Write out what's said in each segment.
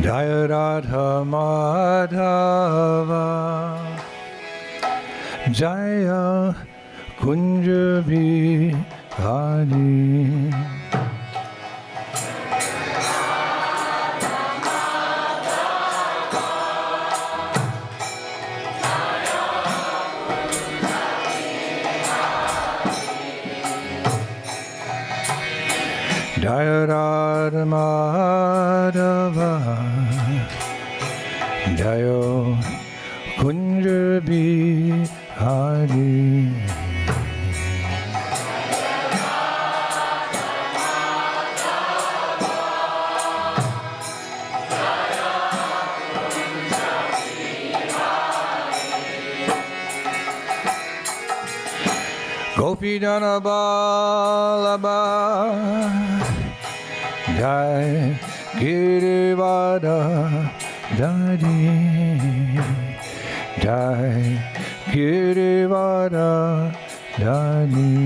Jaya Radha Madhava Jaya Kunja Bihari Jaya Radha Madhava Jaya Kunja Bihari Gopinath Balaba Jai Girivada Dari Jai Girivada Dari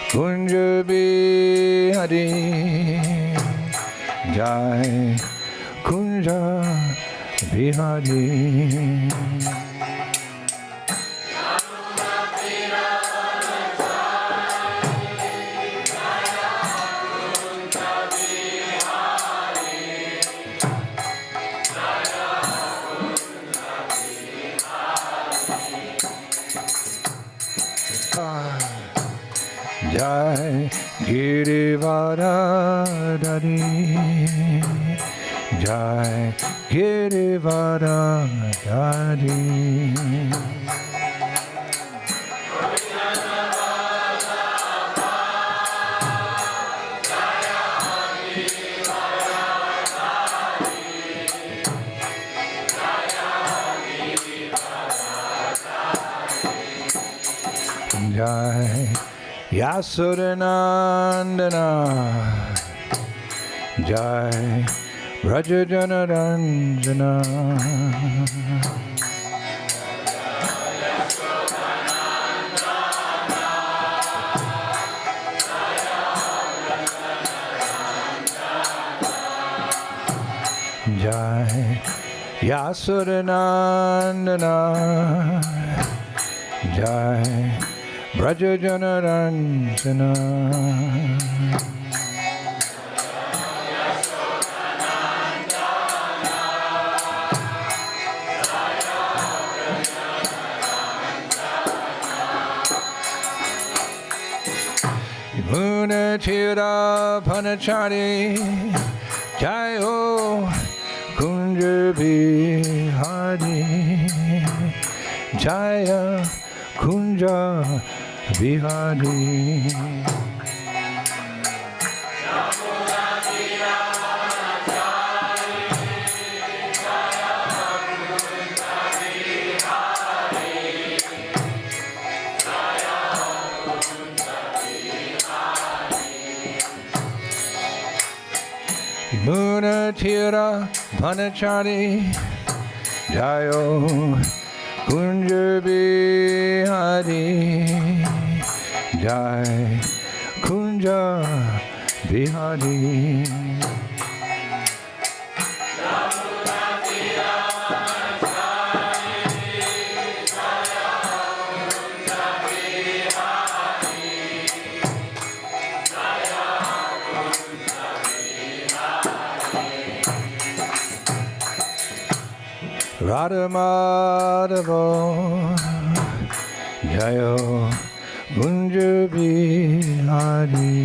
Kunja Bihari Jai Kunja Bihari Jai Girivada Dari Jai Girivada Dari Jai Yasudanandana Jai Rajajanaranjana Jai Yasudanandana Jai Brajajanaranjana Munatira Panachari Jayo Kunja Bihari Jaya Kunja Bihari Munatira Panachari Jayo Kunja Bihari Jai Kunja Bihari Radha Madhava Jayo Kunja Bihari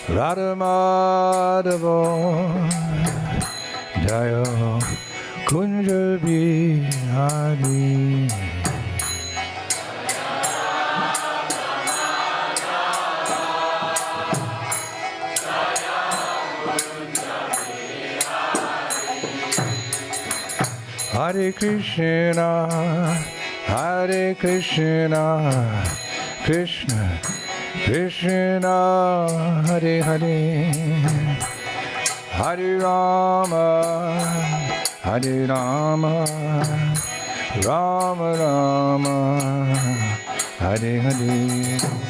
Radha Madhava Jayo Kunja Bihari Hare Krishna, Hare Krishna, Krishna Krishna Hare Hare, Hare Rama, Hare Rama, Rama Rama, Hare Hare.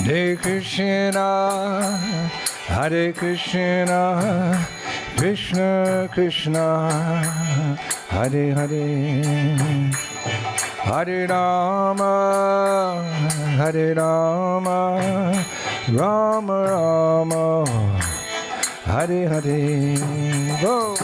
Hare Krishna, Hare Krishna, Krishna Krishna, Hare Hare, Hare Rama, Hare Rama, Rama Rama, Hare Hare. Go!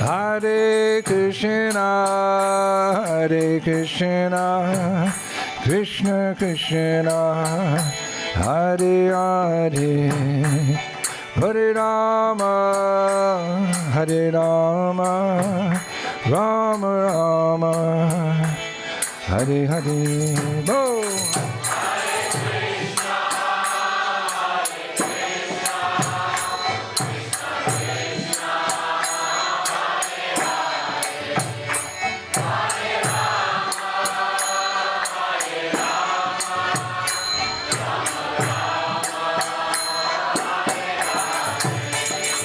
Hare Krishna, Hare Krishna, Krishna Krishna, Hare Hare, Hare Rama, Hare Rama, Rama Rama, Hare Hare. Bo!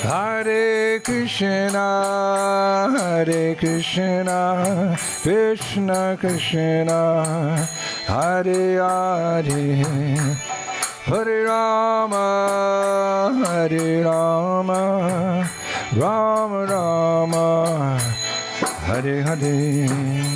Hare Krishna, Hare Krishna, Krishna Krishna, Hare Hare, Hare Rama, Hare Rama, Rama Rama, Hare Hare.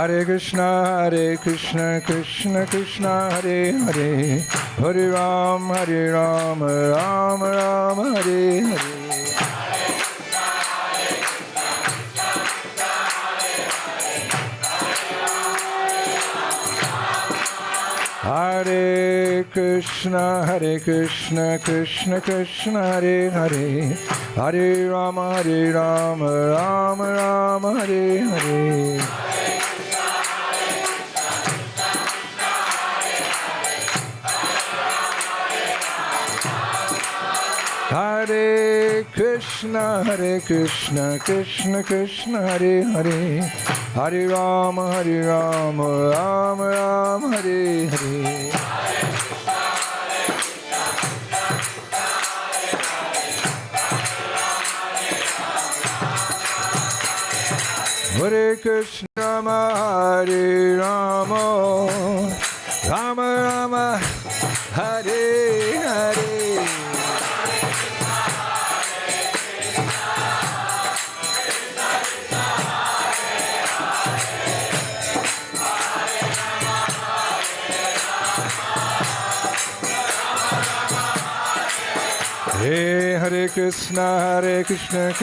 Hare Krishna, Hare Krishna, Krishna Krishna, Hare Hare, Hare Rama, Rama Rama, Hare Hare. Hare Krishna, Hare Krishna, Krishna Krishna, Hare Hare, Hare Rama, Rama Rama, Hare Hare. Hare Krishna, Krishna Krishna, Hare Hare, Hare Rama, Rama Rama, Hare Hare. Hare Krishna, Hare Rama, Rama Rama, Hare Hare. Hare Krishna, Krishna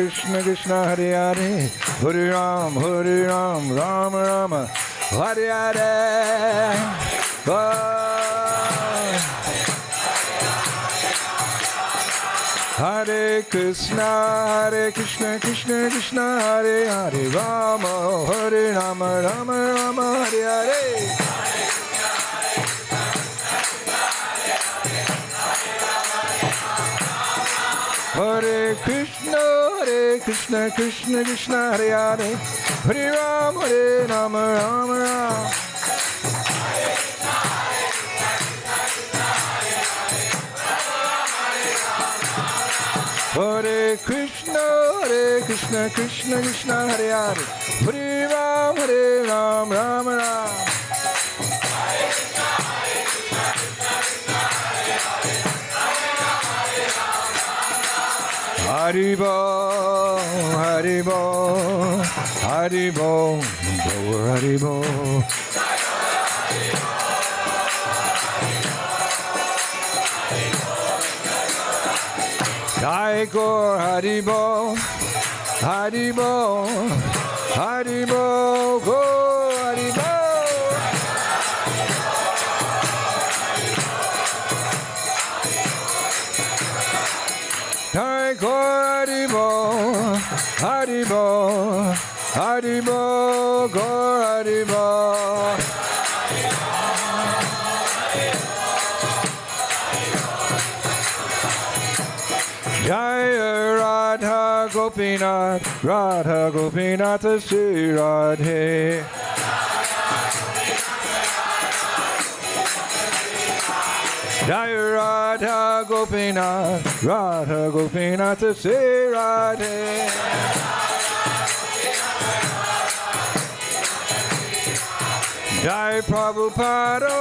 Krishna, Hare Hare, Hare Rama, Rama Rama, Hare Hare. Hare Krishna, Krishna Krishna, Hare Hare, Rama, Rama, Hare Hare. Hare Krishna, Krishna, Hare Hare, Hare Rama, Rama Rama. Hare Krishna, Krishna, Hare Hare, Hare Rama, Rama Rama. Haribo, Haribo, Haribo, Gaur Haribo. Jai Gaur Haribo, Haribo, Haribo, Gaur Haribo. Jai Gaur Haribo, Haribo, Haribo, Gaur Haribo. Jaya Radha Gopinath, Radha Gopinath Sri Radhe. Jaya Radha Gopinath, Radha Gopinath Sri Radhe. Jai Prabhupada,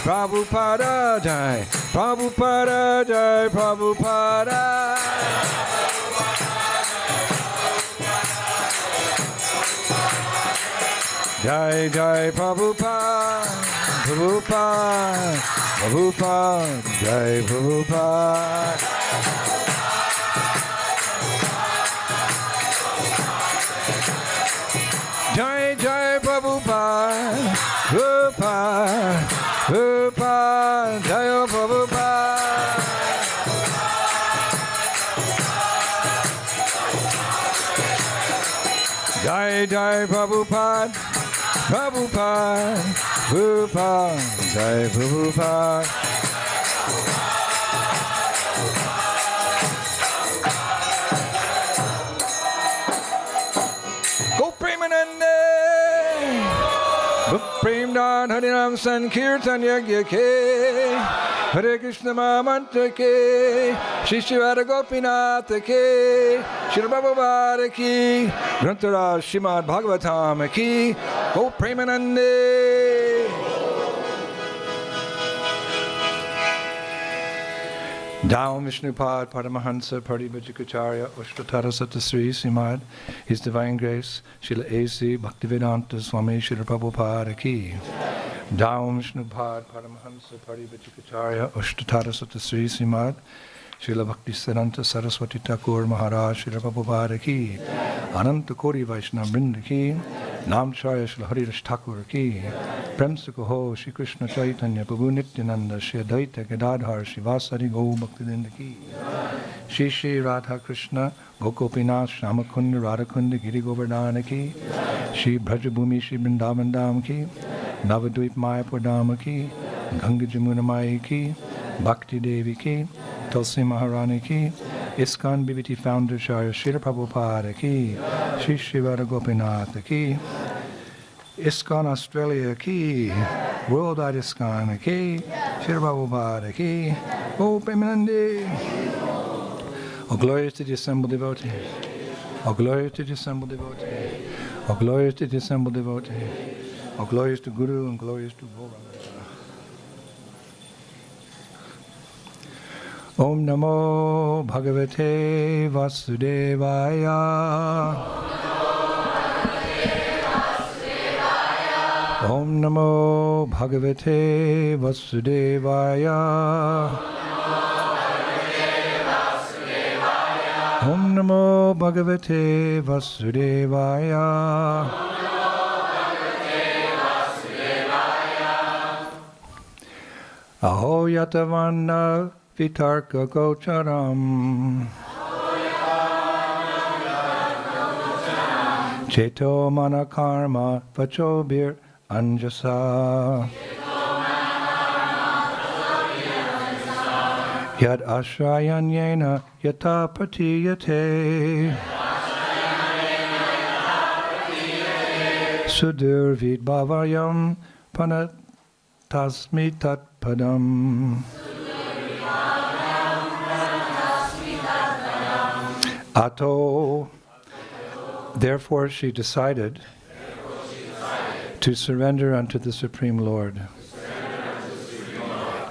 Prabhupada, Jai Prabhupada, Jai Prabhupada. Jai Jai Prabhupada, Prabhupada, Prabhupada, Jai Prabhupada. Jai Jai Prabhupada, Prabhupada, Prabhupada, Jai Prabhupada. Jai Jai Prabhupada, Prabhupada, Prabhupada, Jai Prabhupada. Prem Dan Harinam Sankirtan Yagya Ke Hare Krishna Mahamantra Ke Shri Shivara Gopinath Ke Shri Prabhupada Ki Grantara Srimad Bhagavatam Ki Go Premanande. Down Vishnupad Paramahansa Paribhajikacharya Ushtatara Satasri Srimad His Divine Grace Srila A.C. Bhaktivedanta Swami Srila Prabhupada Ki. Down Vishnupad Paramahansa Paribhajikacharya Ushtatara Satasri Srimad Srila Bhaktisiddhanta Saraswati Thakur Maharaj Srila Prabhupada Ki. Ananta Kori Vaishnava Vrinda Ki. Namcharya Srila Haridas Thakur Ki. Prem se Kaho Shri Krishna Chaitanya Prabhu Nityananda Shri Advaita Gadadhar Shri Vasari Gau Bhaktivedanta Ki. Shri Shri Radha Krishna Gopinath Shamakund Radhakund Giri Govardhana Ki. Shri Brajabhumi Shri Vrindavan Dham Ki. Navadvip Mayapur Dham Ki. Ganga Jamuna Mai Ki. Bhakti Devi Ki. Tulsi Maharani Ki. ISKCON BBT Founder Sharya Srila Prabhupada Ki. Shri Shri Radha Gopinath Ki. ISKCON Australia Ki. Worldwide ISKCON Ki. Srila Prabhupada Ki. Oh Premanande. Oh glorious to the assembled devotee. Oh glorious to the assembled devotee. Oh glorious to the assembled devotee. Oh glorious to Guru and glorious to Gauranga. Om Namo Bhagavate Vasudevaya. Om Namo Bhagavate Vasudevaya. Om Namo Bhagavate Vasudevaya. Aho Yatavana Vitarka Gocharam Cheto Mana Karma Vachobir Anjasa Yad Ashrayanyena Yata Patiyate Sudurvid Bhavayam Panatasmi Tat Padam Ato. Therefore she decided to surrender unto the Supreme Lord.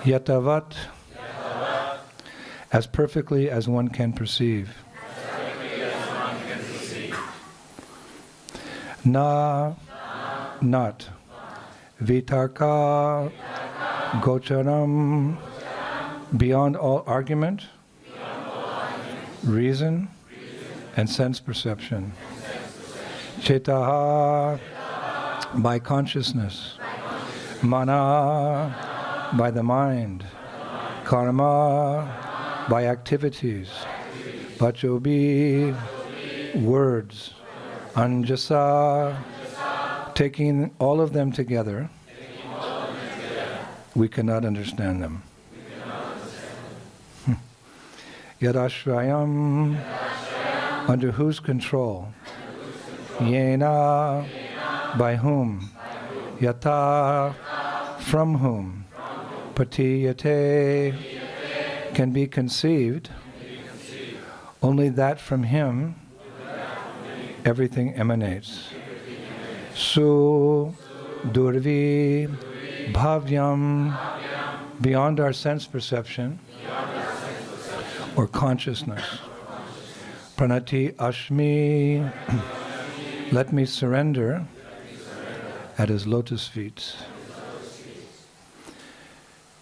Yatavat, as perfectly as one can perceive. Na, not. Vitarka, gocharam, beyond all argument, reason, and sense perception. Chetaha, by consciousness. Mana, by the mind. Karma, by activities. Vachobi, words. Anjasa, taking all of them together, we cannot understand them. Yadashrayam, under whose control? Yena, by whom? Yata, from whom? Patiyate, can be conceived. Only that from him everything emanates. Su, durvi, bhavyam, beyond our sense perception or consciousness. Pranati ashmi, let me surrender at his lotus feet.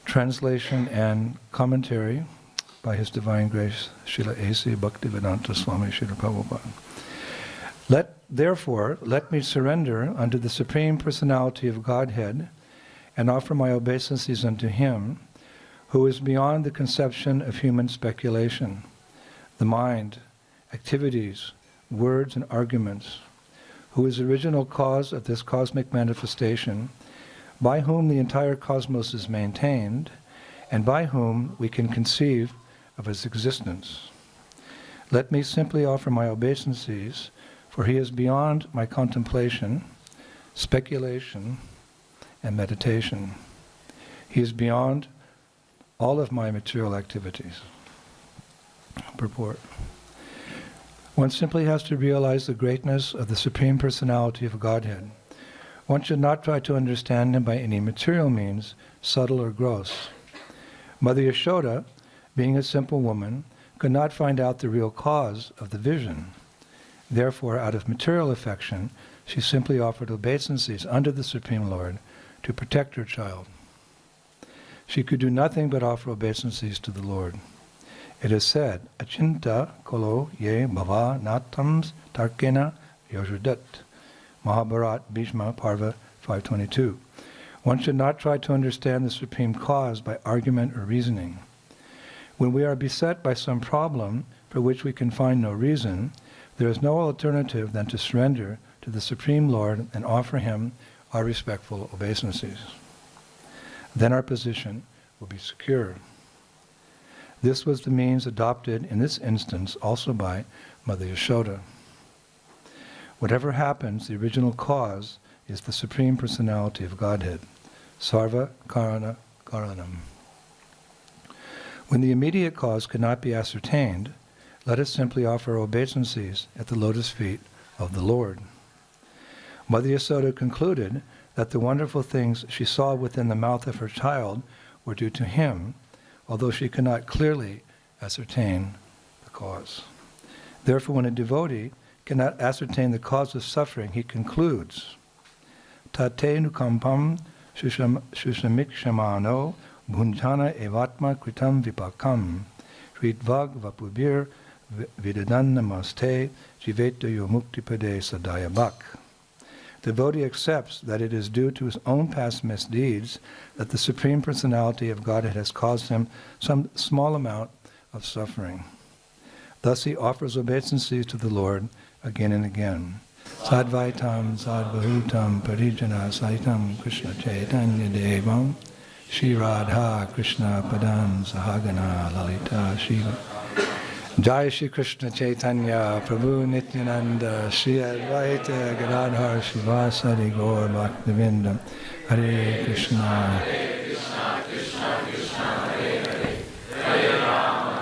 Translation and commentary by His Divine Grace, Srila A.C. Bhaktivedanta Swami Srila Prabhupada. Therefore, let me surrender unto the Supreme Personality of Godhead and offer my obeisances unto Him, who is beyond the conception of human speculation, the mind, activities, words, and arguments, who is the original cause of this cosmic manifestation, by whom the entire cosmos is maintained, and by whom we can conceive of His existence. Let me simply offer my obeisances, for He is beyond my contemplation, speculation, and meditation. He is beyond all of my material activities. Purport. One simply has to realize the greatness of the Supreme Personality of Godhead. One should not try to understand Him by any material means, subtle or gross. Mother Yashoda, being a simple woman, could not find out the real cause of the vision. Therefore, out of material affection, she simply offered obeisances unto the Supreme Lord to protect her child. She could do nothing but offer obeisances to the Lord. It is said, Achinta kolo ye bhava natams tarkena yojudat. Mahabharat Bhishma Parva 522. One should not try to understand the supreme cause by argument or reasoning. When we are beset by some problem for which we can find no reason, there is no alternative than to surrender to the Supreme Lord and offer Him our respectful obeisances. Then our position will be secure. This was the means adopted in this instance also by Mother Yashoda. Whatever happens, the original cause is the Supreme Personality of Godhead. Sarva Karana Karanam. When the immediate cause cannot be ascertained, let us simply offer obeisances at the lotus feet of the Lord. Mother Yashoda concluded that the wonderful things she saw within the mouth of her child were due to Him, although she could not clearly ascertain the cause. Therefore, when a devotee cannot ascertain the cause of suffering, he concludes, Tate nukampam shushamik shamano bhunjana evatma kritam vipakam shritvag vapubir vidadan namaste jiveto yomuktipade sadayabak. The devotee accepts that it is due to his own past misdeeds that the Supreme Personality of Godhead has caused him some small amount of suffering. Thus he offers obeisances to the Lord again and again. Sadvaitam sadvahutam parijana saitam Krishna Chaitanya Devam Shri Radha Krishna Padam Sahagana Lalita Shiva Jai Shri Krishna Chaitanya Prabhu Nityananda Shri Advaita Gadadhar Shivasari Gaur Bhaktivinoda Hare Krishna Krishna Krishna Hare Hare Rama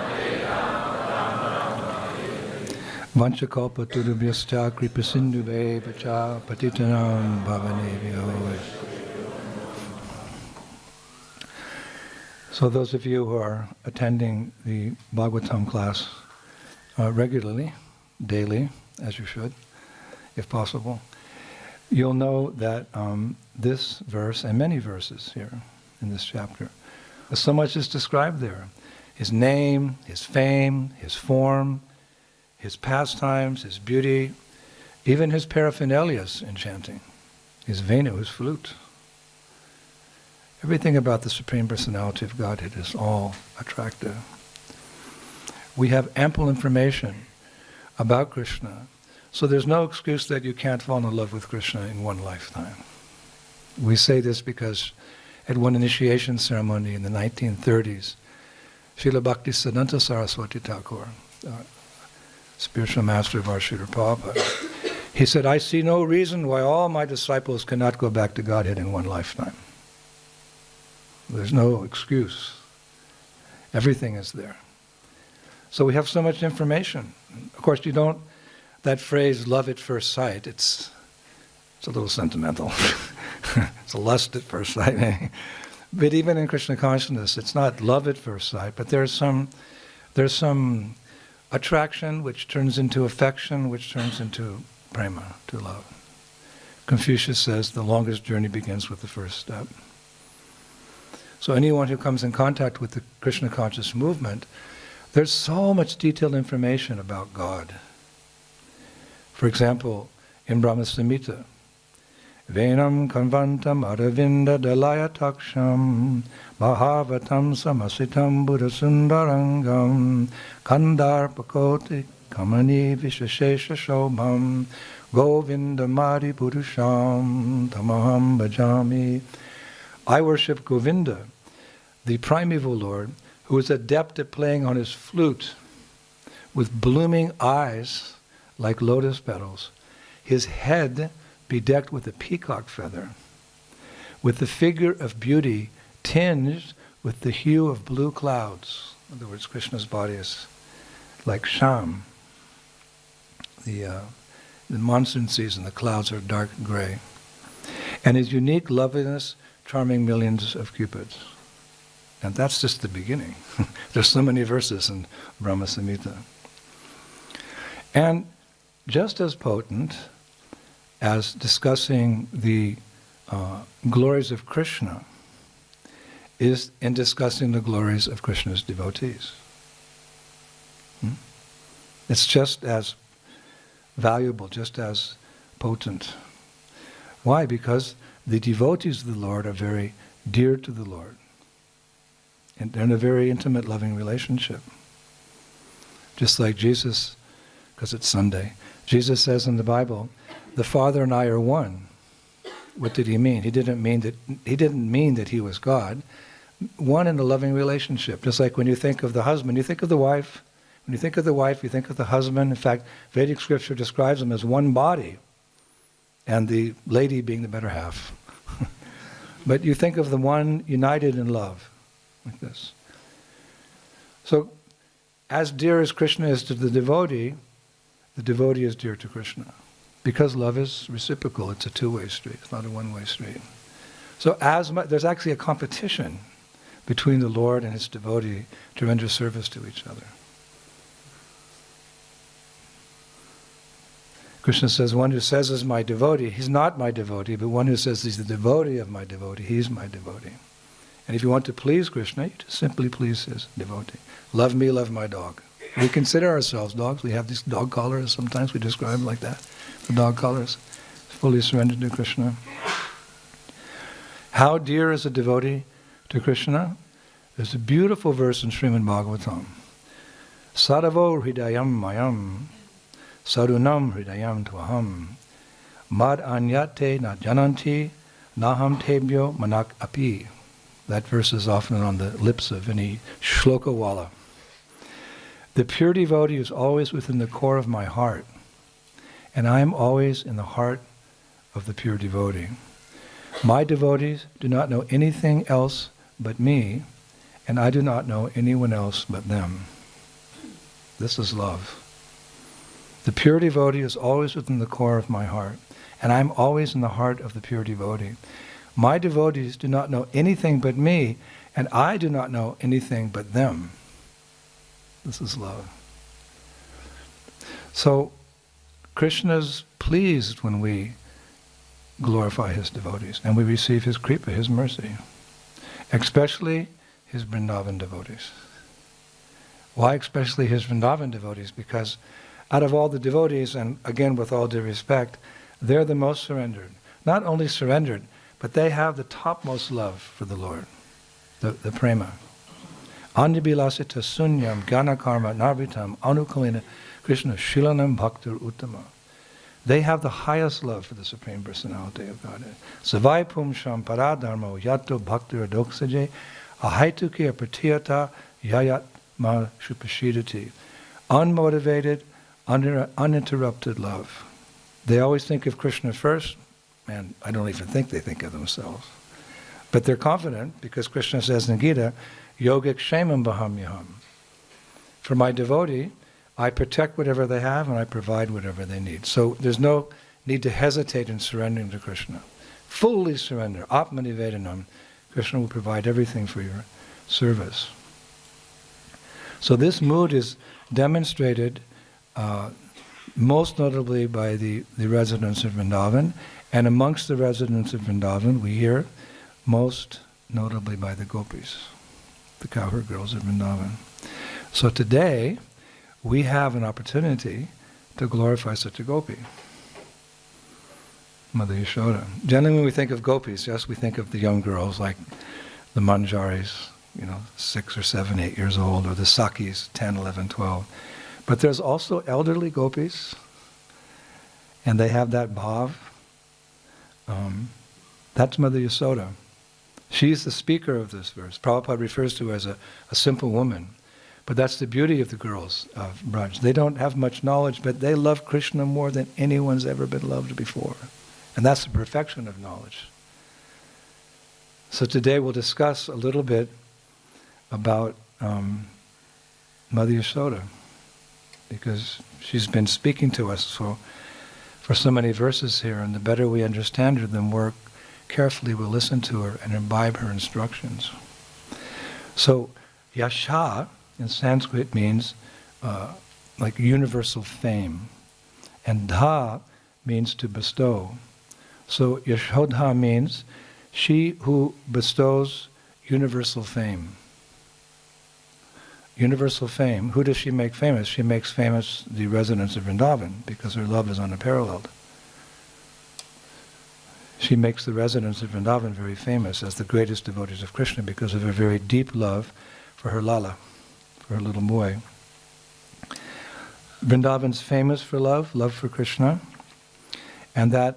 Vanchakalpa Turubhyascha Kripasindhuve Pacha Patitanam Bhavanebhyo. So those of you who are attending the Bhagavatam class regularly, daily, as you should, if possible, you'll know that this verse and many verses here in this chapter, so much is described there. His name, his fame, his form, his pastimes, his beauty, even his paraphernalia in chanting, his venu, his flute. Everything about the Supreme Personality of Godhead is all attractive. We have ample information about Krishna, so there's no excuse that you can't fall in love with Krishna in one lifetime. We say this because at one initiation ceremony in the 1930s, Srila Bhaktisiddhanta Saraswati Thakur, spiritual master of our Srila Prabhupada, he said, I see no reason why all my disciples cannot go back to Godhead in one lifetime. There's no excuse. Everything is there. So we have so much information. Of course, that phrase, love at first sight, it's a little sentimental. It's a lust at first sight. But even in Krishna consciousness, it's not love at first sight, but there's some attraction which turns into affection, which turns into prema, to love. Confucius says the longest journey begins with the first step. So anyone who comes in contact with the Krishna conscious movement, there's so much detailed information about God. For example, in Brahma Samhita, Venam kanvantam aravinda dalaya taksham bahavatam samasitam buddha sundarangam kandarpakoti kamani vishashesha shobham govinda mari purusham tamaham bhajami. I worship Govinda, the primeval Lord, who is adept at playing on his flute with blooming eyes like lotus petals, his head bedecked with a peacock feather, with the figure of beauty tinged with the hue of blue clouds. In other words, Krishna's body is like Sham. The monsoon season, the clouds are dark gray. And his unique loveliness charming millions of cupids. And that's just the beginning. There's so many verses in Brahma Samhita. And just as potent as discussing the glories of Krishna is in discussing the glories of Krishna's devotees. It's just as valuable, just as potent. Why? Because the devotees of the Lord are very dear to the Lord. And they're in a very intimate, loving relationship. Just like Jesus, because it's Sunday, Jesus says in the Bible, the Father and I are one. What did he mean? He didn't mean that he was God. One in a loving relationship. Just like when you think of the husband, you think of the wife. When you think of the wife, you think of the husband. In fact, Vedic scripture describes them as one body, and the lady being the better half. But you think of the one united in love, like this. So, as dear as Krishna is to the devotee is dear to Krishna. Because love is reciprocal, it's a two-way street, it's not a one-way street. So there's actually a competition between the Lord and his devotee to render service to each other. Krishna says, one who says is my devotee, he's not my devotee, but one who says he's the devotee of my devotee, he's my devotee. And if you want to please Krishna, you just simply please his devotee. Love me, love my dog. We consider ourselves dogs. We have these dog collars, sometimes we describe them like that. The dog collars, fully surrendered to Krishna. How dear is a devotee to Krishna? There's a beautiful verse in Srimad Bhagavatam. Sadavo hridayam mayam, sarunam hridayam tvaham, mad anyate na jananti, naham tebhyo manak api. That verse is often on the lips of any shlokawala. The pure devotee is always within the core of my heart, and I am always in the heart of the pure devotee. My devotees do not know anything else but me, and I do not know anyone else but them. This is love. The pure devotee is always within the core of my heart, and I am always in the heart of the pure devotee. My devotees do not know anything but me, and I do not know anything but them. This is love. So, Krishna's pleased when we glorify his devotees. And we receive his kripa, his mercy. Especially his Vrindavan devotees. Why especially his Vrindavan devotees? Because out of all the devotees, and again with all due respect, they're the most surrendered. Not only surrendered, but they have the topmost love for the Lord, the prema. Anyabilasita sunyam ganakarma narvitam anukalina Krishna shilanam bhaktir uttama. They have the highest love for the Supreme Personality of Godhead. Savai pumsham paradharmo yato bhaktir adoksaje ahaituki apratiyata yayat ma shupashidati. Unmotivated, uninterrupted love. They always think of Krishna first, and I don't even think they think of themselves. But they're confident because Krishna says in Gita, Yogik Shemam Bahamyaham. For my devotee, I protect whatever they have and I provide whatever they need. So there's no need to hesitate in surrendering to Krishna. Fully surrender. Atmanivedanam. Krishna will provide everything for your service. So this mood is demonstrated most notably by the residents of Vrindavan, and amongst the residents of Vrindavan we hear most notably by the gopis, the cowherd girls of Vrindavan. So today we have an opportunity to glorify such a gopi, Mother Yashoda. Generally when we think of gopis, yes, we think of the young girls like the Manjaris, 6 or 7, 8 years old, or the Sakis, 10, 11, 12. But there's also elderly gopis, and they have that bhav. That's Mother Yashoda. She's the speaker of this verse. Prabhupada refers to her as a simple woman. But that's the beauty of the girls of Braj. They don't have much knowledge, but they love Krishna more than anyone's ever been loved before. And that's the perfection of knowledge. So today we'll discuss a little bit about Mother Yashoda, because she's been speaking to us for so many verses here, and the better we understand her, the more carefully we'll listen to her and imbibe her instructions. So Yasha in Sanskrit means like universal fame, and Dha means to bestow. So Yashodha means she who bestows universal fame. Universal fame. Who does she make famous? She makes famous the residents of Vrindavan because her love is unparalleled. She makes the residents of Vrindavan very famous as the greatest devotees of Krishna because of her very deep love for her Lala, for her little boy. Vrindavan's famous for love for Krishna, and that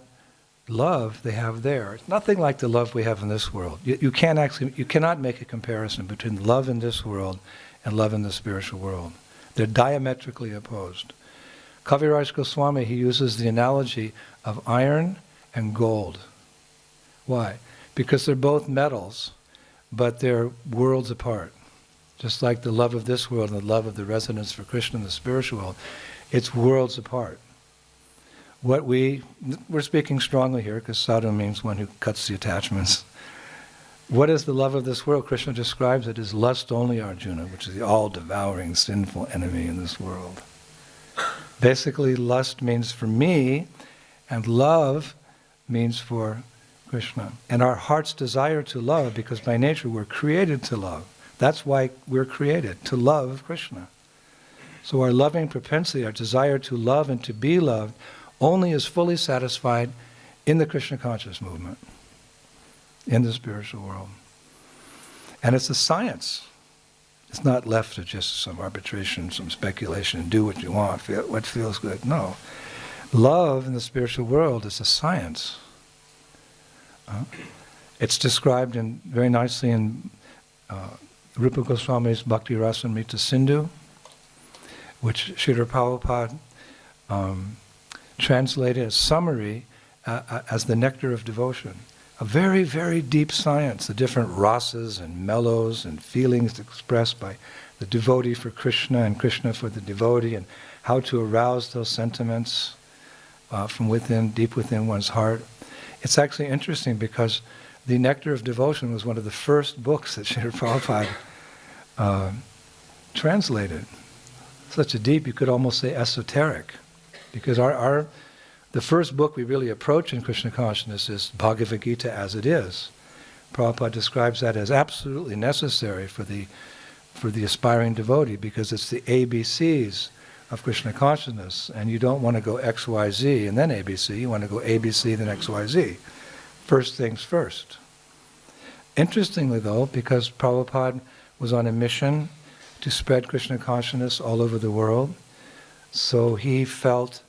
love they have there. It's nothing like the love we have in this world. You cannot make a comparison between love in this world and love in the spiritual world. They're diametrically opposed. Kaviraj Goswami, he uses the analogy of iron and gold. Why? Because they're both metals, but they're worlds apart. Just like the love of this world and the love of the residents for Krishna in the spiritual world, it's worlds apart. We're speaking strongly here because sadhu means one who cuts the attachments. What is the love of this world? Krishna describes it as lust only, Arjuna, which is the all-devouring sinful enemy in this world. Basically, lust means for me, and love means for Krishna. And our heart's desire to love, because by nature we're created to love. That's why we're created, to love Krishna. So our loving propensity, our desire to love and to be loved, only is fully satisfied in the Krishna conscious movement, in the spiritual world. And it's a science. It's not left to just some arbitration, some speculation, do what you want, feel what feels good. No. Love in the spiritual world is a science. It's described very nicely in Rupa Goswami's Bhakti Rasamrita Sindhu, which Srila Prabhupada translated as summary as the nectar of devotion. A very, very deep science, the different rasas and mellows and feelings expressed by the devotee for Krishna and Krishna for the devotee, and how to arouse those sentiments from within, deep within one's heart. It's actually interesting because the Nectar of Devotion was one of the first books that Srila Prabhupada translated. Such a deep, you could almost say esoteric, because The first book we really approach in Krishna consciousness is Bhagavad Gita as it is. Prabhupada describes that as absolutely necessary for the aspiring devotee, because it's the ABCs of Krishna consciousness, and you don't want to go X, Y, Z and then ABC. You want to go ABC then X, Y, Z. First things first. Interestingly though, because Prabhupada was on a mission to spread Krishna consciousness all over the world, so he felt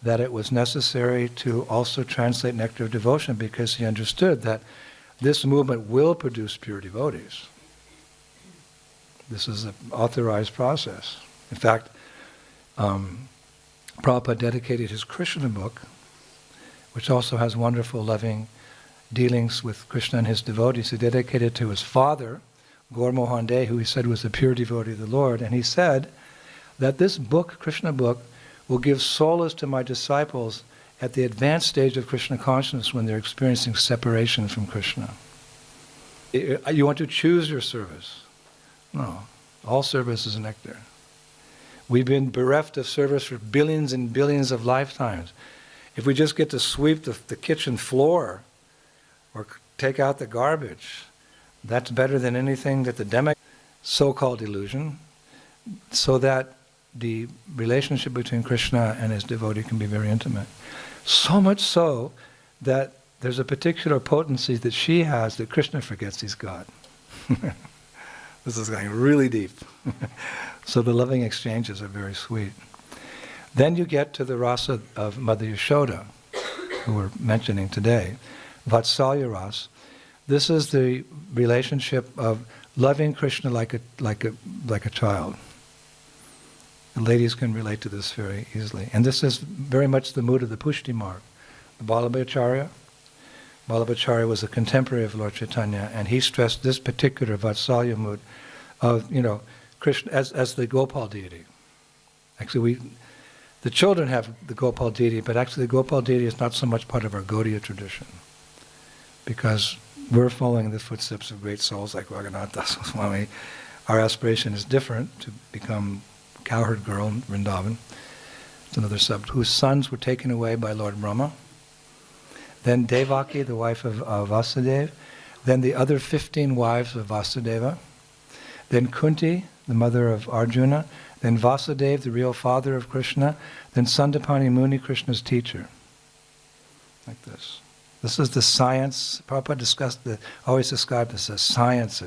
that it was necessary to also translate Nectar of Devotion, because he understood that this movement will produce pure devotees. This is an authorized process. In fact, Prabhupada dedicated his Krishna book, which also has wonderful, loving dealings with Krishna and his devotees. He dedicated it to his father, Gaur Mohan De, who he said was a pure devotee of the Lord. And he said that this book, Krishna book, will give solace to my disciples at the advanced stage of Krishna consciousness when they're experiencing separation from Krishna. You want to choose your service? No. All service is nectar. We've been bereft of service for billions and billions of lifetimes. If we just get to sweep the kitchen floor or take out the garbage, that's better than anything that the demic so-called illusion, so that the relationship between Krishna and his devotee can be very intimate. So much so that there's a particular potency that she has that Krishna forgets he's God. This is going really deep. So the loving exchanges are very sweet. Then you get to the rasa of Mother Yashoda, who we're mentioning today, Vatsalya Ras. This is the relationship of loving Krishna like a child. The ladies can relate to this very easily. And this is very much the mood of the Pushti Marg. The Vallabhacharya was a contemporary of Lord Chaitanya, and he stressed this particular Vatsalya mood of, Krishna as the Gopal deity. Actually, the children have the Gopal deity, but actually the Gopal deity is not so much part of our Gaudiya tradition, because we're following the footsteps of great souls like Raghunath Swami. Our aspiration is different, to become cowherd girl in Vrindavan. It's another subject, whose sons were taken away by Lord Brahma. Then Devaki, the wife of Vasudeva. Then the other 15 wives of Vasudeva. Then Kunti, the mother of Arjuna. Then Vasudeva, the real father of Krishna. Then Sandapani Muni, Krishna's teacher. Like this. This is the science. Prabhupada always described this as science.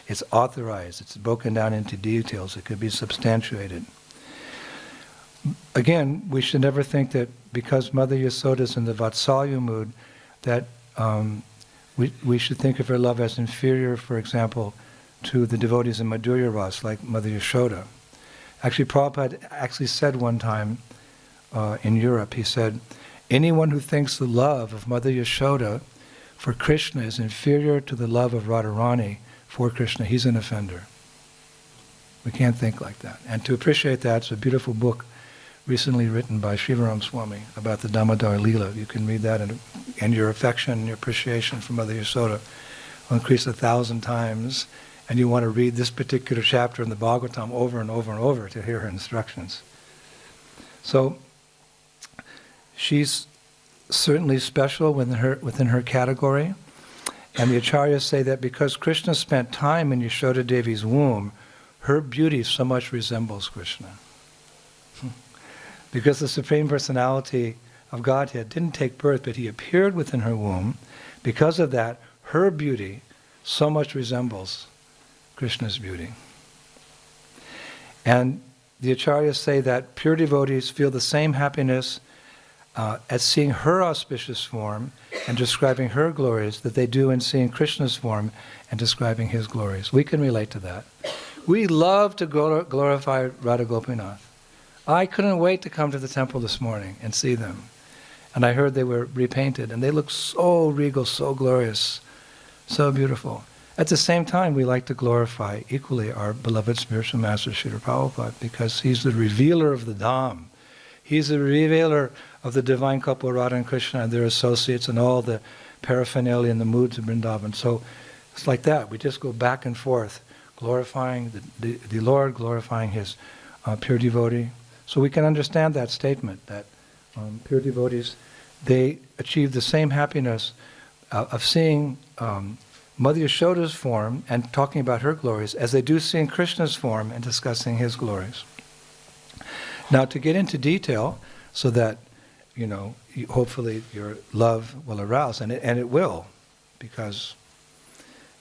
It's authorized. It's broken down into details. It could be substantiated. Again, we should never think that because Mother Yasoda is in the Vatsalya mood, that we should think of her love as inferior, for example, to the devotees in Madhurya Ras, like Mother Yashoda. Actually, Prabhupada said one time in Europe, he said, anyone who thinks the love of Mother Yashoda for Krishna is inferior to the love of Radharani for Krishna, he's an offender. We can't think like that. And to appreciate that, it's a beautiful book recently written by Shivaram Swami about the Damodar Leela. You can read that, and your affection and your appreciation for Mother Yasoda will increase 1,000 times. And you want to read this particular chapter in the Bhagavatam over and over and over to hear her instructions. So she's certainly special within her category. And the acharyas say that because Krishna spent time in Yashoda Devi's womb, her beauty so much resembles Krishna. Because the Supreme Personality of Godhead didn't take birth, but he appeared within her womb. Because of that, her beauty so much resembles Krishna's beauty. And the acharyas say that pure devotees feel the same happiness at seeing her auspicious form and describing her glories that they do in seeing Krishna's form and describing his glories. We can relate to that. We love to glorify Radha Gopinath. I couldn't wait to come to the temple this morning and see them. And I heard they were repainted, and they look so regal, so glorious, so beautiful. At the same time, we like to glorify equally our beloved spiritual master, Srila Prabhupada, because he's the revealer of the Dham. He's the revealer of the divine couple, Radha and Krishna, and their associates, and all the paraphernalia and the moods of Vrindavan. So it's like that. We just go back and forth, glorifying the Lord, glorifying his pure devotee. So we can understand that statement, that pure devotees they achieve the same happiness of seeing Mother Yashoda's form and talking about her glories as they do seeing Krishna's form and discussing his glories. Now, to get into detail, so that, hopefully your love will arouse, and it will, because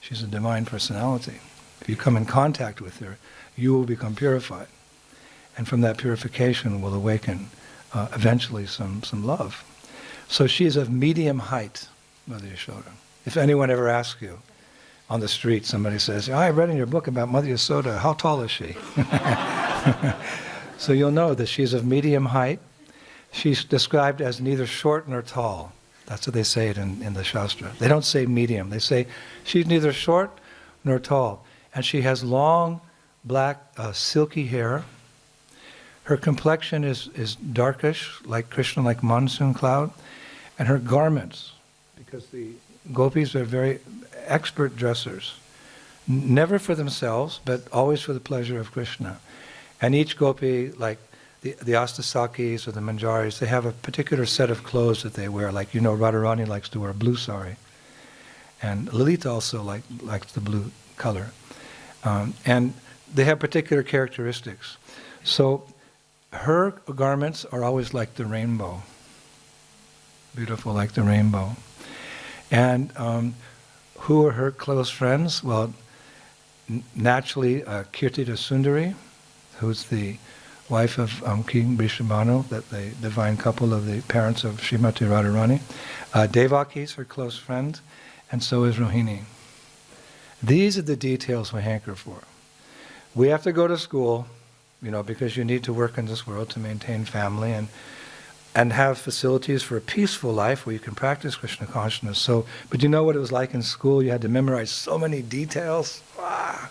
she's a divine personality. If you come in contact with her, you will become purified. And from that purification will awaken eventually some love. So she is of medium height, Mother Yashoda. If anyone ever asks you on the street, somebody says, I read in your book about Mother Yashoda, how tall is she? So you'll know that she's of medium height. She's described as neither short nor tall. That's what they say it in the Shastra. They don't say medium. They say she's neither short nor tall. And she has long, black, silky hair. Her complexion is darkish, like Krishna, like monsoon cloud. And her garments, because the gopis are very expert dressers, never for themselves, but always for the pleasure of Krishna. And each gopi, like the Astasakis or the Manjaris, they have a particular set of clothes that they wear. Like, Radharani likes to wear a blue sari. And Lalita also likes the blue color. And they have particular characteristics. So her garments are always like the rainbow. Beautiful like the rainbow. And who are her close friends? Well, naturally, Kirtita Sundari, who's the wife of King Vrishabhanu, that the divine couple of the parents of Srimati Radharani. Devaki is her close friend, and so is Rohini. These are the details we hanker for. We have to go to school, because you need to work in this world to maintain family and have facilities for a peaceful life where you can practice Krishna consciousness. So, but you know what it was like in school? You had to memorize so many details. Ah.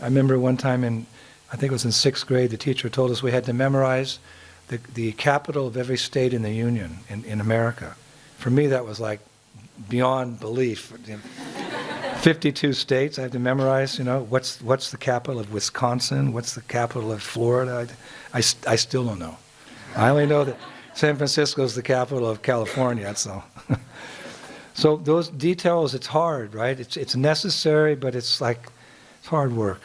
I remember one time I think it was in 6th grade, the teacher told us we had to memorize the capital of every state in the Union in America. For me, that was like beyond belief. 52 states I have to memorize, what's the capital of Wisconsin? What's the capital of Florida? I still don't know. I only know that San Francisco is the capital of California, so. So those details, it's hard, right? It's necessary, but it's hard work.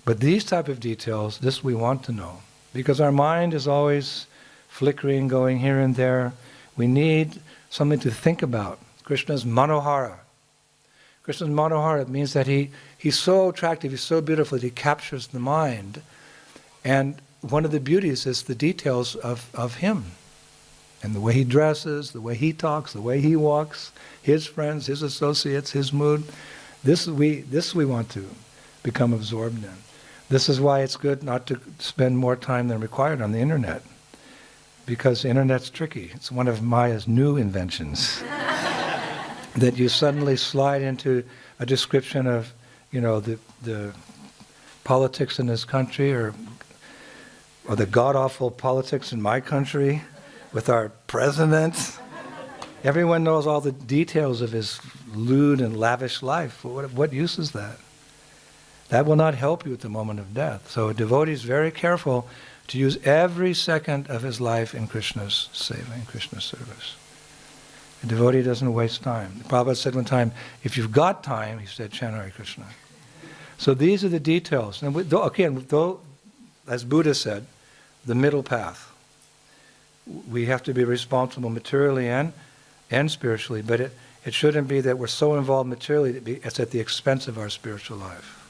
But these type of details, this we want to know. Because our mind is always flickering, going here and there. We need something to think about. Krishna's Manohara. Krishna's Manohara means that he's so attractive, he's so beautiful that he captures the mind. And one of the beauties is the details of him. And the way he dresses, the way he talks, the way he walks, his friends, his associates, his mood. This we want to become absorbed in. This is why it's good not to spend more time than required on the internet. Because the internet's tricky. It's one of Maya's new inventions. That you suddenly slide into a description of, the politics in this country or the god-awful politics in my country with our president. Everyone knows all the details of his lewd and lavish life. What use is that? That will not help you at the moment of death. So a devotee is very careful to use every second of his life in Krishna's seva, in Krishna's service. A devotee doesn't waste time. The Prabhupada said one time, if you've got time, he said, chant Hare Krishna. So these are the details. And though, as Buddha said, the middle path. We have to be responsible materially and spiritually, but it shouldn't be that we're so involved materially that it's at the expense of our spiritual life.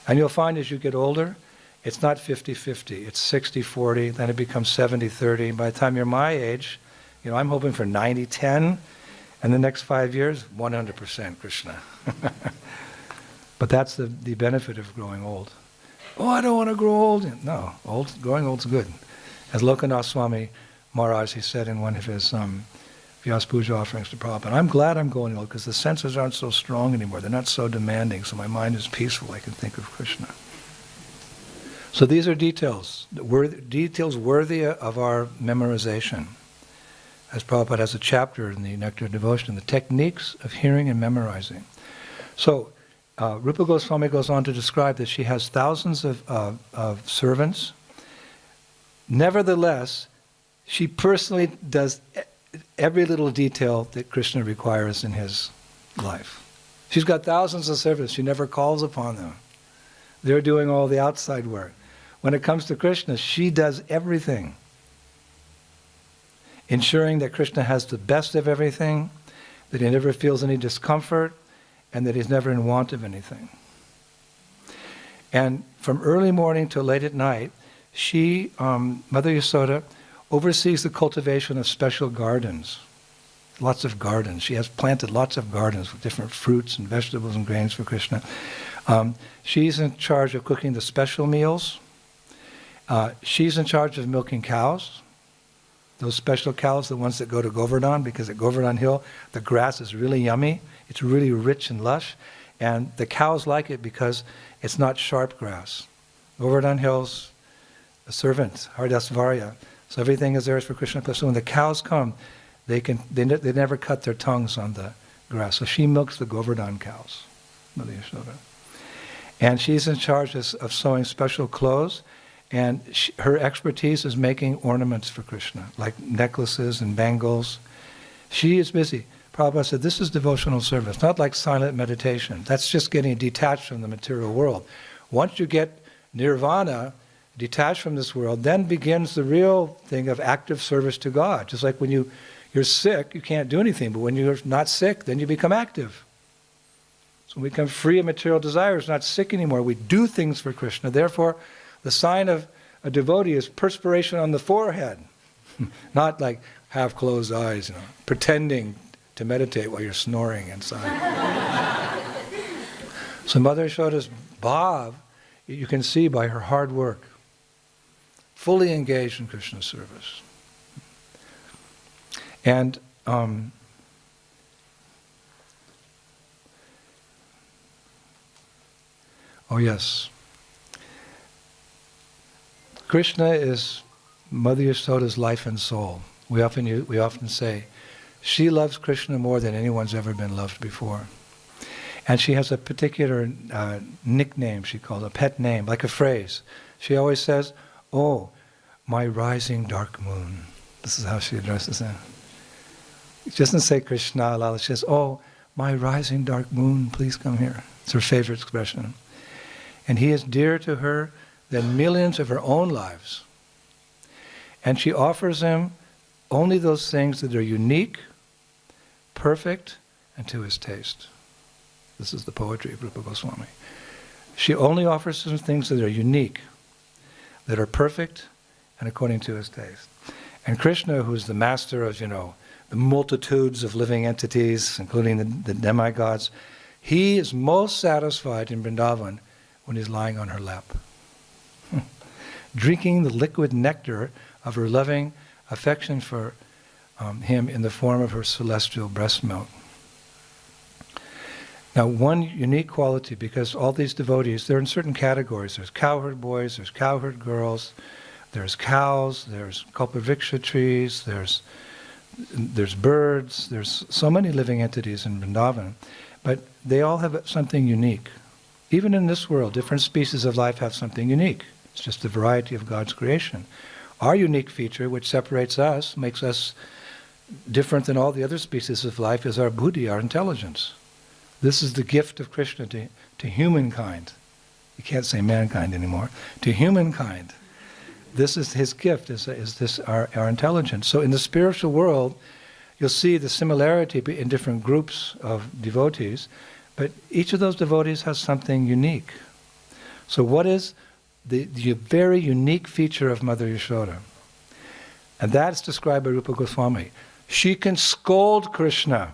And you'll find as you get older, it's not 50-50, it's 60-40, then it becomes 70-30. By the time you're my age, I'm hoping for 90-10, and the next 5 years, 100% Krishna. But that's the benefit of growing old. Oh, I don't want to grow old. No, growing old's good. As Gopinath Swami Maharaj, he said in one of his Vyas Puja offerings to Prabhupada, I'm glad I'm going old because the senses aren't so strong anymore. They're not so demanding, so my mind is peaceful. I can think of Krishna. So these are details worthy of our memorization. As Prabhupada has a chapter in the Nectar of Devotion, the techniques of hearing and memorizing. So Rupa Goswami goes on to describe that she has thousands of servants. Nevertheless, she personally does every little detail that Krishna requires in his life. She's got thousands of servants. She never calls upon them. They're doing all the outside work. When it comes to Krishna, she does everything, ensuring that Krishna has the best of everything, that he never feels any discomfort, and that he's never in want of anything. And from early morning till late at night, she, Mother Yasoda, oversees the cultivation of special gardens. Lots of gardens. She has planted lots of gardens with different fruits and vegetables and grains for Krishna. She's in charge of cooking the special meals. She's in charge of milking cows. Those special cows, the ones that go to Govardhan, because at Govardhan Hill, the grass is really yummy. It's really rich and lush. And the cows like it because it's not sharp grass. Govardhan Hill's a servant, Hardas Varya. So everything is theirs for Krishna. So when the cows come, they never cut their tongues on the grass. So she milks the Govardhan cows, Mother Yashoda. And she's in charge of sewing special clothes. And her expertise is making ornaments for Krishna, like necklaces and bangles. She is busy. Prabhupada said, this is devotional service, not like silent meditation. That's just getting detached from the material world. Once you get nirvana, detached from this world, then begins the real thing of active service to God. Just like when you're sick, you can't do anything. But when you're not sick, then you become active. So when we become free of material desires, not sick anymore, we do things for Krishna. Therefore, the sign of a devotee is perspiration on the forehead. Not like half-closed eyes, pretending to meditate while you're snoring inside. So Mother Yashoda's bhav, you can see by her hard work, fully engaged in Krishna's service. And oh yes, Krishna is Mother Yasoda's life and soul. We often say, she loves Krishna more than anyone's ever been loved before. And she has a particular nickname, she calls a pet name, like a phrase. She always says, oh, my rising dark moon. This is how she addresses him. She doesn't say Krishna, Lala. She says, oh, my rising dark moon, please come here. It's her favorite expression. And he is dearer to her than millions of her own lives. And she offers him only those things that are unique, perfect, and to his taste. This is the poetry of Rupa Goswami. She only offers him things that are unique, that are perfect, and according to his taste. And Krishna, who's the master of, the multitudes of living entities, including the demigods, he is most satisfied in Vrindavan when he's lying on her lap, drinking the liquid nectar of her loving affection for him in the form of her celestial breast milk. Now, one unique quality, because all these devotees, they're in certain categories. There's cowherd boys, there's cowherd girls, there's cows, there's kalpavriksha trees, there's birds, there's so many living entities in Vrindavan, but they all have something unique. Even in this world, different species of life have something unique. It's just the variety of God's creation. Our unique feature, which separates us, makes us different than all the other species of life, is our buddhi, our intelligence. This is the gift of Krishna to humankind. You can't say mankind anymore. To humankind. This is his gift, is this our intelligence. So in the spiritual world, you'll see the similarity in different groups of devotees, but each of those devotees has something unique. So what is the very unique feature of Mother Yashoda? And that's described by Rupa Goswami. She can scold Krishna.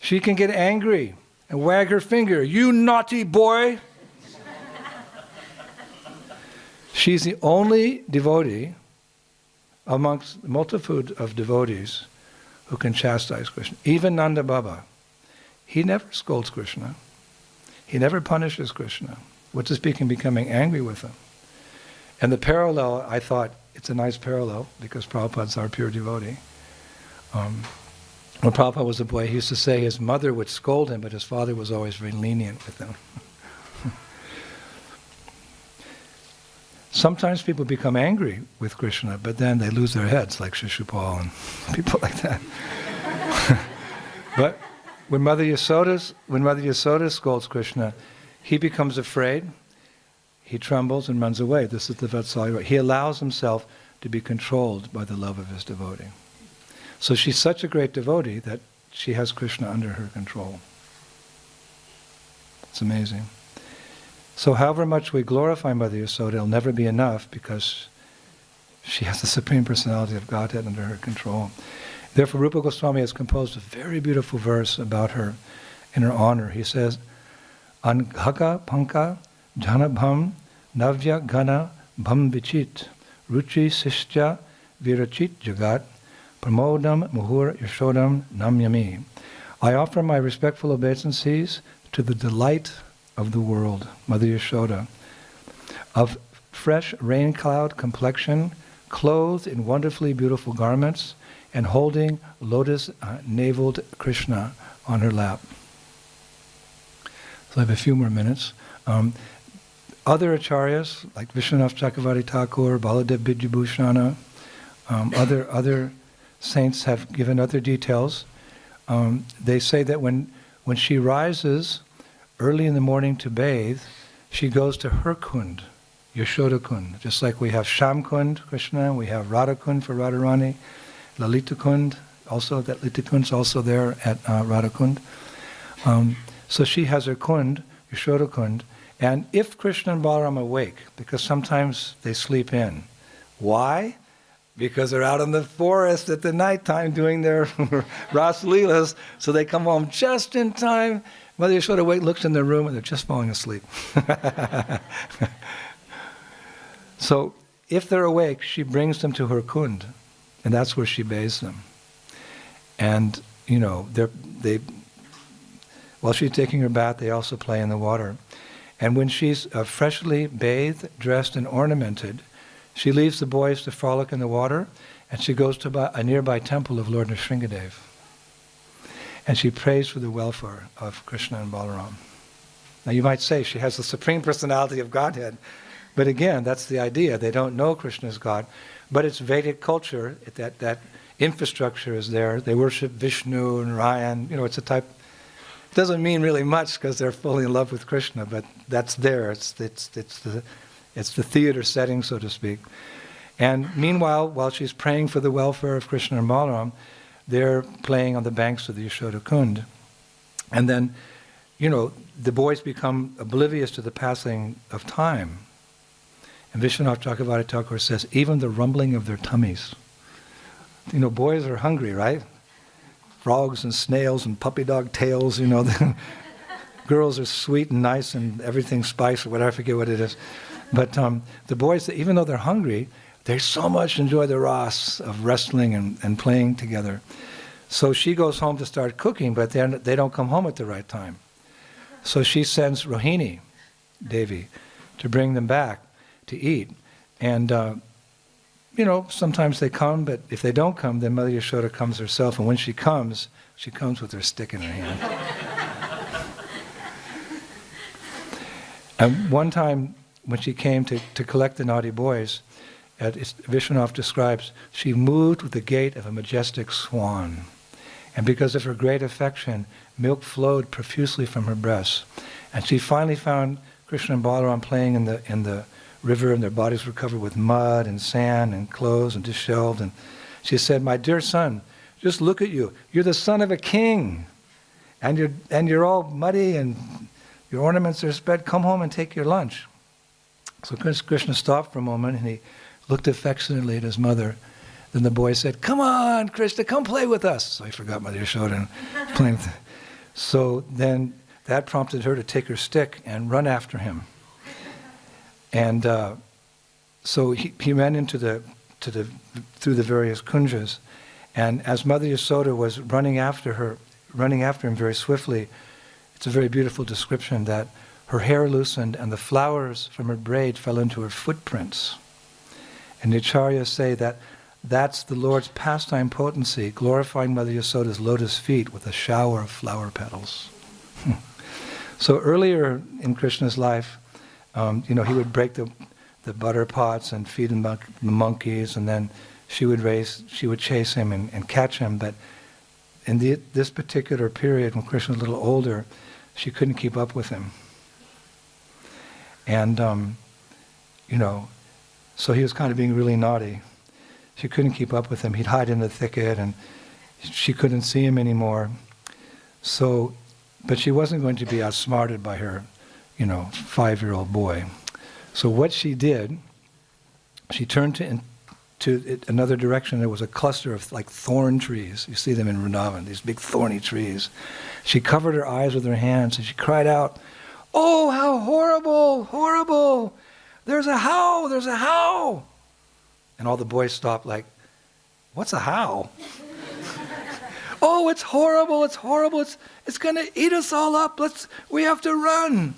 She can get angry and wag her finger, you naughty boy! She's the only devotee amongst the multitude of devotees who can chastise Krishna. Even Nanda Baba, he never scolds Krishna. He never punishes Krishna. What's this becoming angry with him? And the parallel, I thought, it's a nice parallel, because Prabhupada's our pure devotee. When Prabhupada was a boy, he used to say his mother would scold him, but his father was always very lenient with him. Sometimes people become angry with Krishna, but then they lose their heads, like Shishupal and people like that. But when Mother Yasoda scolds Krishna, he becomes afraid, he trembles and runs away. This is the Vatsalya. He allows himself to be controlled by the love of his devotee. So she's such a great devotee that she has Krishna under her control. It's amazing. So however much we glorify Mother Yasoda, it'll never be enough because she has the Supreme Personality of Godhead under her control. Therefore, Rupa Goswami has composed a very beautiful verse about her in her honor. He says, Anghaka panka janabham navya gana bham vichit ruchi sishya virachit jagat pramodam muhur yashodam namyami. I offer my respectful obeisances to the delight of the world, Mother Yashoda, of fresh rain cloud complexion, clothed in wonderfully beautiful garments, and holding lotus-naveled Krishna on her lap. So I have a few more minutes. Other acharyas, like Vishwanath Chakravarti Thakur, Baladev Vidyabhushana, other saints have given other details. They say that when she rises early in the morning to bathe, she goes to her kund, Yashoda Kund. Just like we have Sham Kund, Krishna, we have Radha Kund for Radharani, Lalita Kund, also that Lalita Kund's also there at Radha Kund. So she has her kund, Yashoda Kund, and if Krishna and Balaram awake, because sometimes they sleep in. Why? Because they're out in the forest at the nighttime doing their Ras Leelas, so they come home just in time. Mother Yashoda looks in their room and they're just falling asleep. So if they're awake, she brings them to her kund, and that's where she bathes them. And, while she's taking her bath, they also play in the water. And when she's freshly bathed, dressed, and ornamented, she leaves the boys to frolic in the water, and she goes to a nearby temple of Lord Nrsingadev. And she prays for the welfare of Krishna and Balaram. Now you might say she has the Supreme Personality of Godhead, but again, that's the idea. They don't know Krishna as God, but it's Vedic culture, that infrastructure is there. They worship Vishnu and Narayan. It's a type. It doesn't mean really much because they're fully in love with Krishna, but that's there. It's the theater setting, so to speak. And meanwhile, while she's praying for the welfare of Krishna and Balaram, they're playing on the banks of the Yashoda Kund. And then, the boys become oblivious to the passing of time. And Vishwanath Chakravarti Thakur says, even the rumbling of their tummies. Boys are hungry, right? Frogs and snails and puppy dog tails, The girls are sweet and nice and everything spice or whatever, I forget what it is. But the boys, even though they're hungry, they so much enjoy the ras of wrestling and playing together. So she goes home to start cooking, but they don't come home at the right time. So she sends Rohini Devi to bring them back to eat. And, sometimes they come, but if they don't come, then Mother Yashoda comes herself. And when she comes with her stick in her hand. And one time, when she came to collect the naughty boys, Vishwanath describes, she moved with the gait of a majestic swan. And because of her great affection, milk flowed profusely from her breasts. And she finally found Krishna and Balaram playing in the river, and their bodies were covered with mud and sand and clothes and disheveled. And she said, my dear son, just look at you. You're the son of a king. And you're all muddy and your ornaments are spread. Come home and take your lunch. So Krishna stopped for a moment and he looked affectionately at his mother. Then the boy said, come on, Krishna, come play with us. So he forgot Mother Yashoda and playing with him. So then that prompted her to take her stick and run after him. And so he ran through the various kunjas. And as Mother Yasoda was running after him very swiftly, it's a very beautiful description that her hair loosened and the flowers from her braid fell into her footprints. And the acharyas say that that's the Lord's pastime potency, glorifying Mother Yasoda's lotus feet with a shower of flower petals. So earlier in Krishna's life, he would break the butter pots and feed the monkeys, and then she would chase him and catch him. But in this particular period, when Krishna was a little older, she couldn't keep up with him. And, so he was kind of being really naughty. She couldn't keep up with him. He'd hide in the thicket, and she couldn't see him anymore. So, but she wasn't going to be outsmarted by her, 5-year-old boy. So what she did, she turned to another direction. There was a cluster of like thorn trees. You see them in Vrindavan, these big thorny trees. She covered her eyes with her hands and she cried out, "Oh, how horrible, horrible! There's a how, there's a how!" And all the boys stopped like, "What's a how?" "Oh, it's horrible, it's horrible, it's going to eat us all up. We have to run."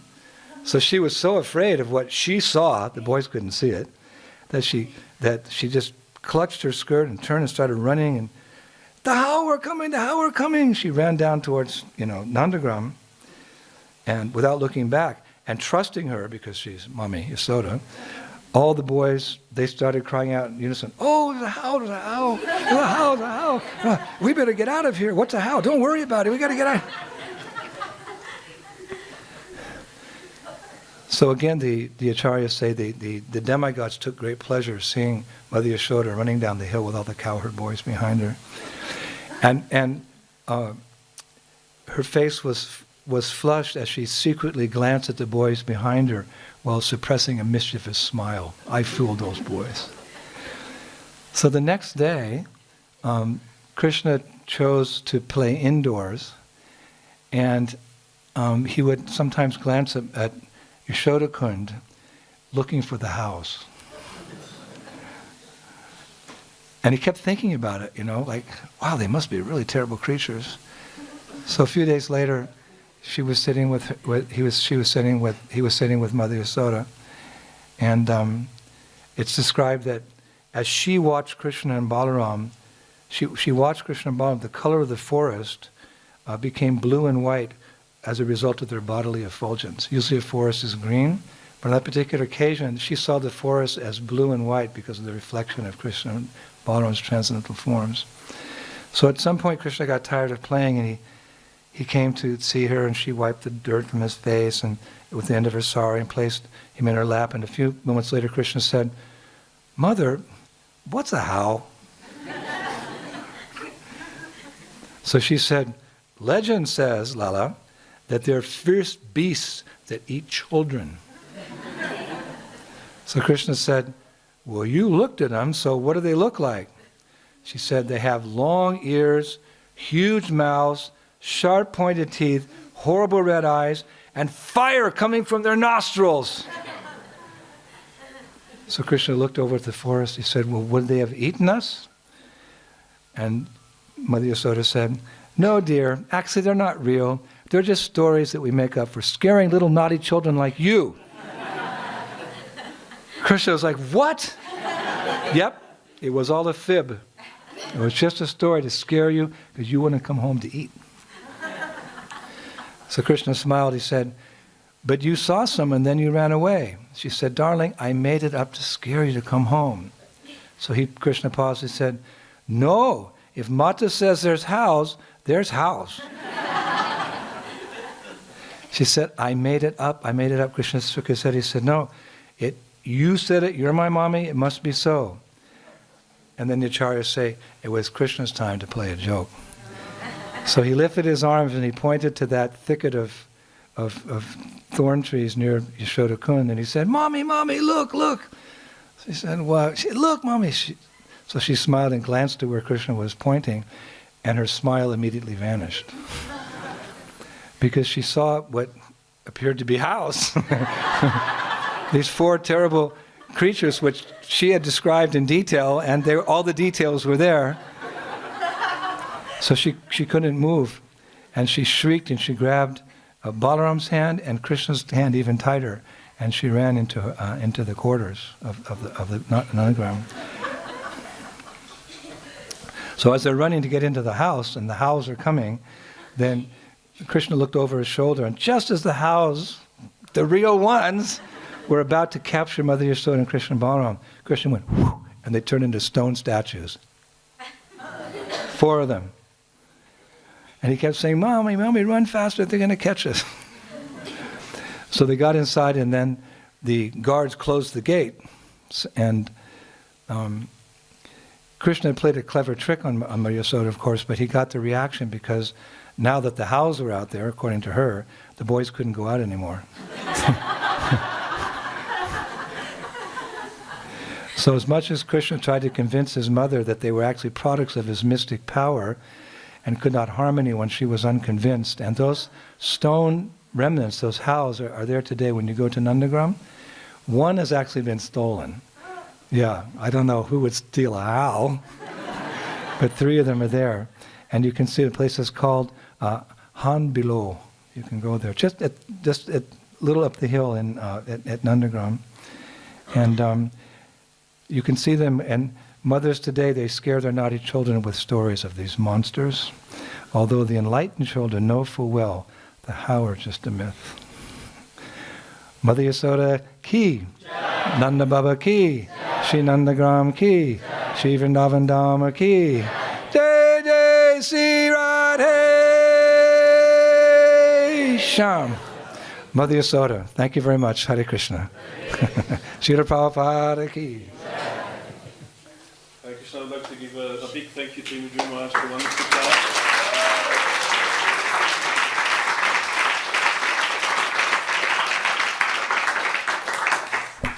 So she was so afraid of what she saw, the boys couldn't see it, that she just clutched her skirt and turned and started running. And, "The how are coming, the how are coming." She ran down towards, Nandagram, and without looking back, and trusting her, because she's Mommy Yasoda, all the boys, they started crying out in unison, "Oh, there's a how, there's a how, there's a how, there's a how. We better get out of here. What's a how? Don't worry about it. We got to get out." So again, the acharyas say the demigods took great pleasure seeing Mother Yashoda running down the hill with all the cowherd boys behind her. And her face was flushed as she secretly glanced at the boys behind her while suppressing a mischievous smile. I fooled those boys. So the next day, Krishna chose to play indoors, and he would sometimes glance at Yashoda Kund looking for the house. And he kept thinking about it, like, wow, they must be really terrible creatures. So a few days later, he was sitting with Mother Yasoda, and it's described that as she watched Krishna and Balaram, she watched Krishna and Balaram, the color of the forest became blue and white as a result of their bodily effulgence. Usually a forest is green, but on that particular occasion, she saw the forest as blue and white because of the reflection of Krishna and Balaram's transcendental forms. So at some point, Krishna got tired of playing, and he came to see her, and she wiped the dirt from his face and with the end of her sari and placed him in her lap. And a few moments later, Krishna said, "Mother, what's a how?" So she said, "Legend says, Lala, that they're fierce beasts that eat children." So Krishna said, "Well, you looked at them, so what do they look like?" She said, "They have long ears, huge mouths, sharp pointed teeth, horrible red eyes, and fire coming from their nostrils." So Krishna looked over at the forest. He said, "Well, would they have eaten us?" And Mother Yasoda said, "No, dear, actually they're not real. They're just stories that we make up for scaring little naughty children like you." Krishna was like, "What?" "Yep, it was all a fib. It was just a story to scare you because you wouldn't come home to eat." So Krishna smiled. He said, "But you saw some and then you ran away." She said, "Darling, I made it up to scare you to come home." So Krishna paused. He said, "No, if Mata says there's house, there's house." She said, "I made it up. I made it up." Krishna shook his head. He said, "No, you said it. You're my mommy. It must be so." And then the acharyas say it was Krishna's time to play a joke. So he lifted his arms and he pointed to that thicket of thorn trees near Yashoda Kund, and he said, "Mommy, mommy, look, look." She said, "What?" She said, "Look, mommy." So she smiled and glanced to where Krishna was pointing, and her smile immediately vanished. Because she saw what appeared to be house. These 4 terrible creatures which she had described in detail, and all the details were there. So she couldn't move, and she shrieked and she grabbed Balaram's hand and Krishna's hand even tighter, and she ran into the quarters of the Nandagram. So as they're running to get into the house, and the howls are coming, then Krishna looked over his shoulder, and just as the howls, the real ones, were about to capture Mother Yasoda and Krishna Balaram. Krishna went, whoosh, and they turned into stone statues. 4 of them. And he kept saying, Mommy, Mommy, run faster, they're going to catch us. So they got inside, and then the guards closed the gate. And Krishna had played a clever trick on Mother Yasoda, of course, but he got the reaction because now that the Hows were out there, according to her, the boys couldn't go out anymore. So as much as Krishna tried to convince his mother that they were actually products of his mystic power and could not harm anyone, she was unconvinced. And those stone remnants, those Hows, are there today when you go to Nandagram. One has actually been stolen. Yeah, I don't know who would steal a How, but 3 of them are there. And you can see the place is called Han Below. You can go there, just a little up the hill at Nandagram. And you can see them, and mothers today, they scare their naughty children with stories of these monsters, although the enlightened children know full well the How are just a myth. Mother Yasoda ki, Nanda Baba ki, Shri Nandagram ki, Shri Vrindavan Dhamma ki, Jai Jai Sri Radhe Sham. Mother Yasoda, thank you very much. Hare Krishna. Srila Prabhupada ki. Hare Krishna, I'd like to give a big thank you to Indradyumna Maharaj for a wonderful class.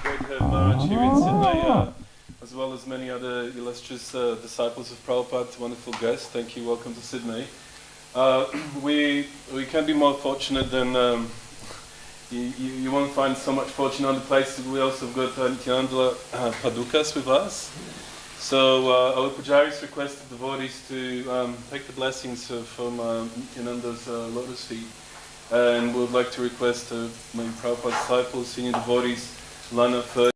Great to have Maharaj here in Sydney, as well as many other illustrious disciples of Prabhupada, wonderful guests. Thank you, welcome to Sydney. We can't be more fortunate than you won't find so much fortune on the places. We also have got Nityananda Padukas with us. So our Pujaris requested the devotees to take the blessings from Nityananda's lotus feet. And we would like to request maybe Prabhupada's disciples, senior devotees, Lana first.